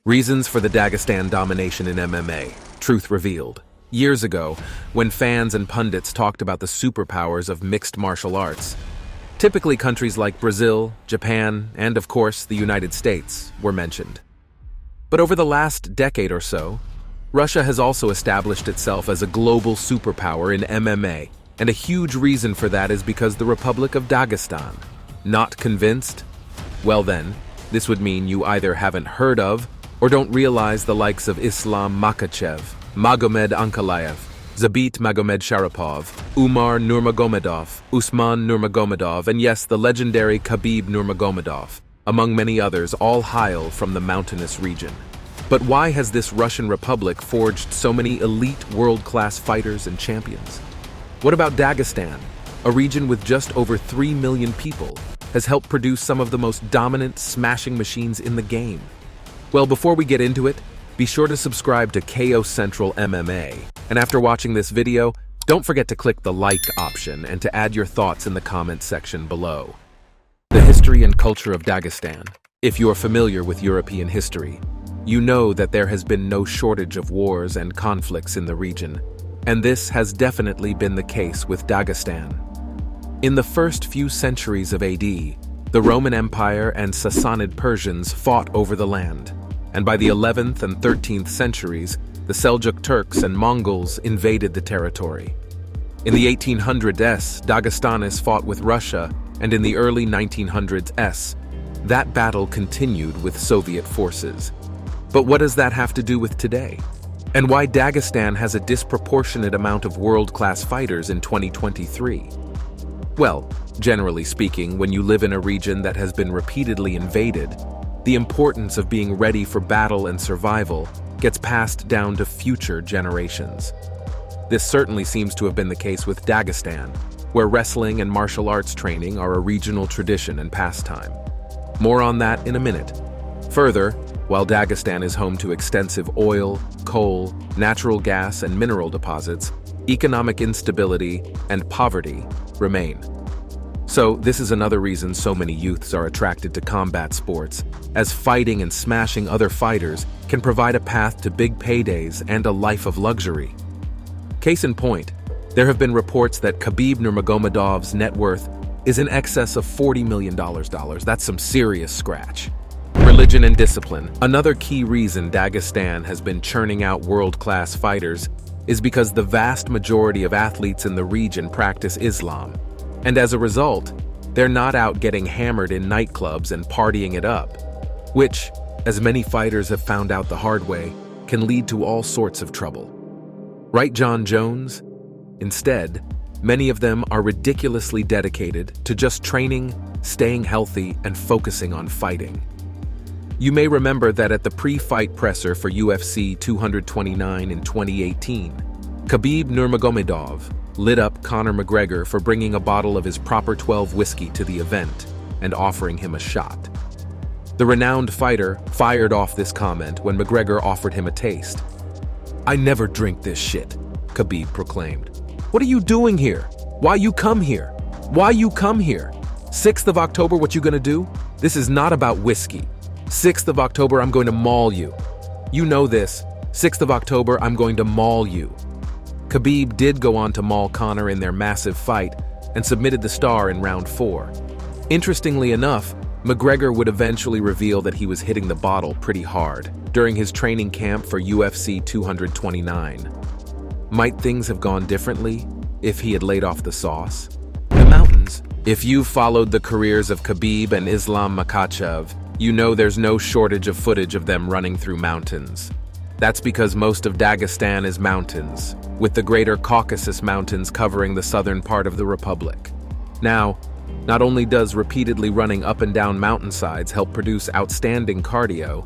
Reasons for the Dagestan domination in MMA. Truth revealed. Years ago, when fans and pundits talked about the superpowers of mixed martial arts, typically countries like Brazil, Japan, and of course the United States were mentioned. But over the last decade or so, Russia has also established itself as a global superpower in MMA, and a huge reason for that is because the Republic of Dagestan. Not convinced? Well then, this would mean you either haven't heard of or don't realize the likes of Islam Makhachev, Magomed Ankalaev, Zabit Magomed Sharapov, Umar Nurmagomedov, Usman Nurmagomedov, and yes, the legendary Khabib Nurmagomedov, among many others, all hail from the mountainous region. But why has this Russian Republic forged so many elite world-class fighters and champions? What about Dagestan, a region with just over 3 million people, has helped produce some of the most dominant smashing machines in the game? Well, before we get into it, be sure to subscribe to KO Central MMA. And after watching this video, don't forget to click the like option and to add your thoughts in the comments section below. The history and culture of Dagestan. If you're familiar with European history, you know that there has been no shortage of wars and conflicts in the region, and this has definitely been the case with Dagestan. In the first few centuries of AD, the Roman Empire and Sassanid Persians fought over the land, and by the 11th and 13th centuries, the Seljuk Turks and Mongols invaded the territory. In the 1800s, Dagestanis fought with Russia, and in the early 1900s, that battle continued with Soviet forces. But what does that have to do with today? And why Dagestan has a disproportionate amount of world-class fighters in 2023? Well, generally speaking, when you live in a region that has been repeatedly invaded, the importance of being ready for battle and survival gets passed down to future generations. This certainly seems to have been the case with Dagestan, where wrestling and martial arts training are a regional tradition and pastime. More on that in a minute. Further, while Dagestan is home to extensive oil, coal, natural gas, and mineral deposits, economic instability and poverty remain. So this is another reason so many youths are attracted to combat sports, as fighting and smashing other fighters can provide a path to big paydays and a life of luxury. Case in point, there have been reports that Khabib Nurmagomedov's net worth is in excess of $40 million. That's some serious scratch. Religion and discipline. Another key reason Dagestan has been churning out world-class fighters is because the vast majority of athletes in the region practice Islam. And as a result, they're not out getting hammered in nightclubs and partying it up, which, as many fighters have found out the hard way, can lead to all sorts of trouble. Right, John Jones? Instead, many of them are ridiculously dedicated to just training, staying healthy, and focusing on fighting. You may remember that at the pre-fight presser for UFC 229 in 2018, Khabib Nurmagomedov lit up Conor McGregor for bringing a bottle of his Proper 12 whiskey to the event and offering him a shot. The renowned fighter fired off this comment when McGregor offered him a taste. "I never drink this shit," Khabib proclaimed. "What are you doing here? Why you come here? Why you come here? 6th of October, what you gonna do? This is not about whiskey. 6th of October, I'm going to maul you. You know this. 6th of October, I'm going to maul you." Khabib did go on to maul Conor in their massive fight and submitted the star in round 4. Interestingly enough, McGregor would eventually reveal that he was hitting the bottle pretty hard during his training camp for UFC 229. Might things have gone differently if he had laid off the sauce? The mountains. If you've followed the careers of Khabib and Islam Makhachev, you know there's no shortage of footage of them running through mountains. That's because most of Dagestan is mountains, with the greater Caucasus Mountains covering the southern part of the republic. Now, not only does repeatedly running up and down mountainsides help produce outstanding cardio,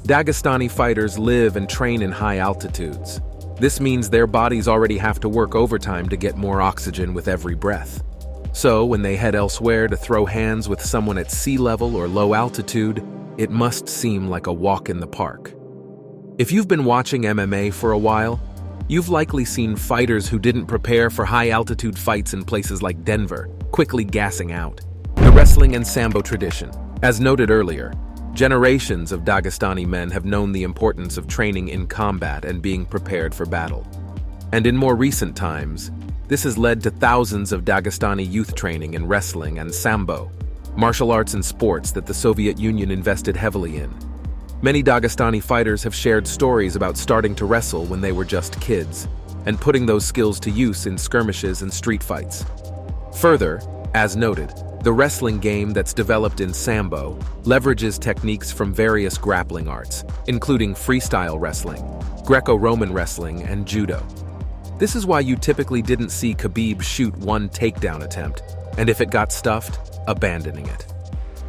Dagestani fighters live and train in high altitudes. This means their bodies already have to work overtime to get more oxygen with every breath. So when they head elsewhere to throw hands with someone at sea level or low altitude, it must seem like a walk in the park. If you've been watching MMA for a while, you've likely seen fighters who didn't prepare for high-altitude fights in places like Denver quickly gassing out. The wrestling and sambo tradition. As noted earlier, Generations of Dagestani men have known the importance of training in combat and being prepared for battle. And in more recent times, this has led to thousands of Dagestani youth training in wrestling and sambo, martial arts and sports that the Soviet Union invested heavily in. Many Dagestani fighters have shared stories about starting to wrestle when they were just kids, and putting those skills to use in skirmishes and street fights. Further, as noted, the wrestling game that's developed in Sambo leverages techniques from various grappling arts, including freestyle wrestling, Greco-Roman wrestling, and judo. This is why you typically didn't see Khabib shoot one takedown attempt, and if it got stuffed, abandoning it.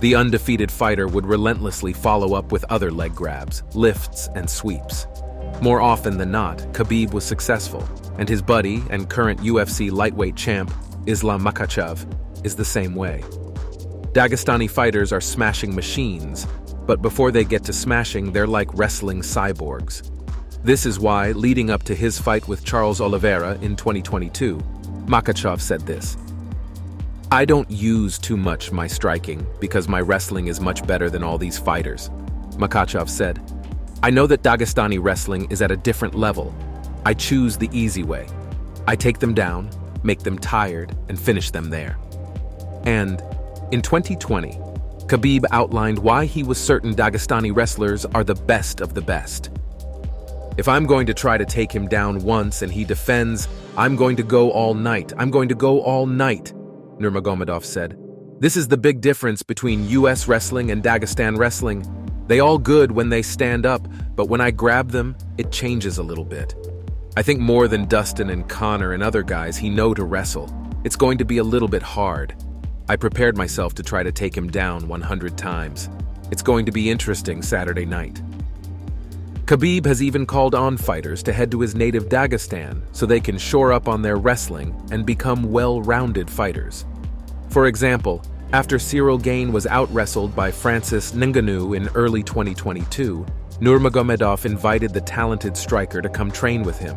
The undefeated fighter would relentlessly follow up with other leg grabs, lifts, and sweeps. More often than not, Khabib was successful, and his buddy and current UFC lightweight champ, Islam Makhachev, is the same way. Dagestani fighters are smashing machines, but before they get to smashing, they're like wrestling cyborgs. This is why, leading up to his fight with Charles Oliveira in 2022, Makhachev said this: "I don't use too much my striking because my wrestling is much better than all these fighters." Makhachev said, "I know that Dagestani wrestling is at a different level. I choose the easy way. I take them down, make them tired, and finish them there." And in 2020, Khabib outlined why he was certain Dagestani wrestlers are the best of the best. "If I'm going to try to take him down once and he defends, I'm going to go all night. I'm going to go all night," Nurmagomedov said. "This is the big difference between US wrestling and Dagestan wrestling. They all good when they stand up, but when I grab them, it changes a little bit. I think more than Dustin and Connor and other guys, he know to wrestle. It's going to be a little bit hard. I prepared myself to try to take him down 100 times. It's going to be interesting Saturday night." Khabib has even called on fighters to head to his native Dagestan so they can shore up on their wrestling and become well-rounded fighters. For example, after Cyril Gane was out-wrestled by Francis Ngannou in early 2022, Nurmagomedov invited the talented striker to come train with him.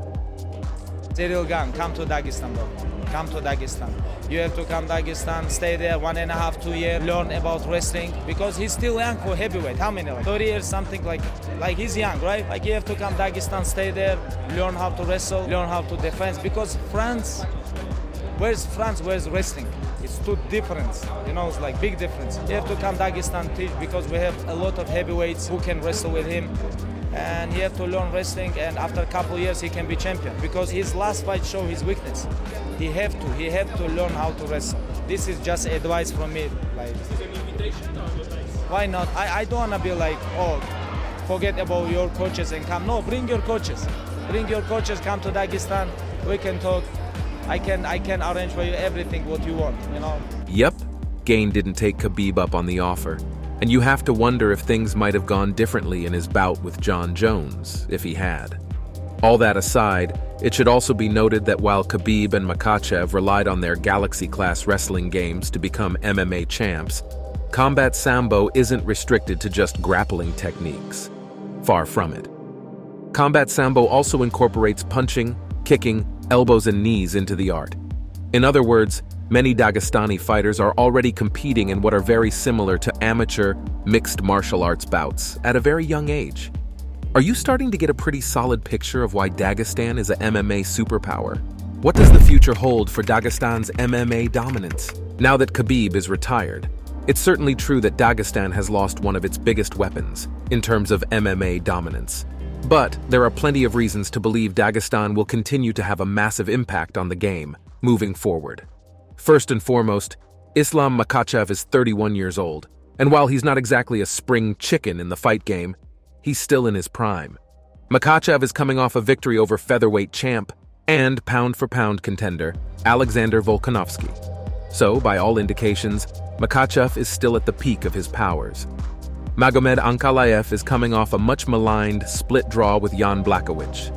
Cyril Gane, come to Dagestan, bro. Come to Dagestan. You have to come Dagestan, stay there 1.5, 2 years, learn about wrestling, because he's still young for heavyweight. How many? Like 30 years, something like he's young, right? Like you have to come Dagestan, stay there, learn how to wrestle, learn how to defend, because France, where's wrestling? It's too different, it's like big difference. You have to come Dagestan teach, because we have a lot of heavyweights who can wrestle with him. And he have to learn wrestling, and after a couple years he can be champion, because his last fight showed his weakness. He have to learn how to wrestle. This is just advice from me. Like, why not? I don't wanna be like, oh, forget about your coaches and come. No, bring your coaches. Bring your coaches, come to Dagestan. We can talk. I can arrange for you everything what you want, Yep, Gane didn't take Khabib up on the offer. And you have to wonder if things might have gone differently in his bout with John Jones, if he had. All that aside, it should also be noted that while Khabib and Makhachev relied on their Galaxy-class wrestling games to become MMA champs, combat sambo isn't restricted to just grappling techniques. Far from it. Combat sambo also incorporates punching, kicking, elbows and knees into the art. In other words, many Dagestani fighters are already competing in what are very similar to amateur mixed martial arts bouts at a very young age. Are you starting to get a pretty solid picture of why Dagestan is a MMA superpower? What does the future hold for Dagestan's MMA dominance? Now that Khabib is retired, it's certainly true that Dagestan has lost one of its biggest weapons in terms of MMA dominance. But there are plenty of reasons to believe Dagestan will continue to have a massive impact on the game moving forward. First and foremost, Islam Makhachev is 31 years old, and while he's not exactly a spring chicken in the fight game, he's still in his prime. Makhachev is coming off a victory over featherweight champ and pound-for-pound contender Alexander Volkanovski. So, by all indications, Makhachev is still at the peak of his powers. Magomed Ankalaev is coming off a much-maligned split draw with Jan Blachowicz.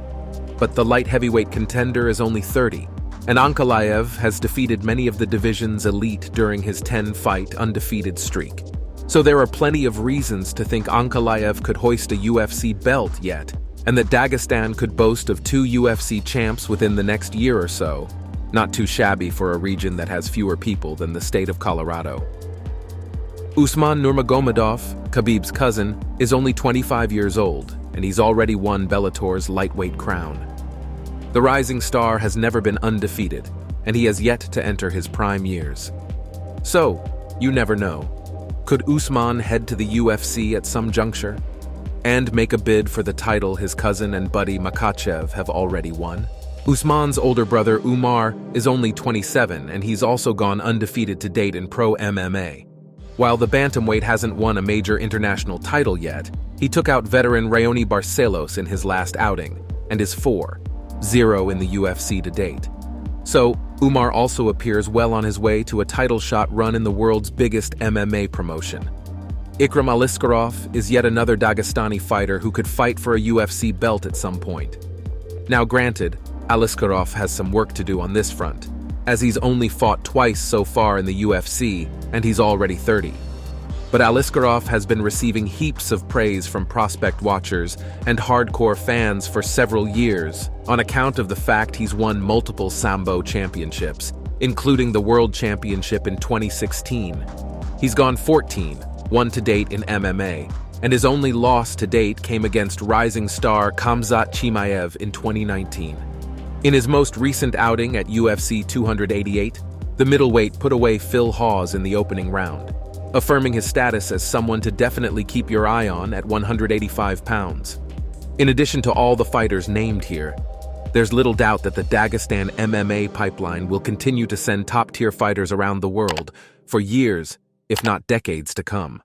But the light heavyweight contender is only 30, and Ankalaev has defeated many of the division's elite during his 10-fight undefeated streak. So there are plenty of reasons to think Ankalaev could hoist a UFC belt yet, and that Dagestan could boast of 2 UFC champs within the next year or so. Not too shabby for a region that has fewer people than the state of Colorado. Usman Nurmagomedov, Khabib's cousin, is only 25 years old, and he's already won Bellator's lightweight crown. The rising star has never been undefeated, and he has yet to enter his prime years. So, you never know. Could Usman head to the UFC at some juncture and make a bid for the title his cousin and buddy Makhachev have already won? Usman's older brother Umar is only 27, and he's also gone undefeated to date in pro MMA. While the bantamweight hasn't won a major international title yet, he took out veteran Raoni Barcelos in his last outing and is 4-0 in the UFC to date. So, Umar also appears well on his way to a title shot run in the world's biggest MMA promotion. Ikram Aliskerov is yet another Dagestani fighter who could fight for a UFC belt at some point. Now granted, Aliskerov has some work to do on this front, as he's only fought twice so far in the UFC, and he's already 30. But Aliskerov has been receiving heaps of praise from prospect watchers and hardcore fans for several years on account of the fact he's won multiple Sambo championships, including the World Championship in 2016. He's gone 14-1 to date in MMA, and his only loss to date came against rising star Khamzat Chimaev in 2019. In his most recent outing at UFC 288, the middleweight put away Phil Hawes in the opening round, affirming his status as someone to definitely keep your eye on at 185 pounds. In addition to all the fighters named here, there's little doubt that the Dagestan MMA pipeline will continue to send top-tier fighters around the world for years, if not decades, to come.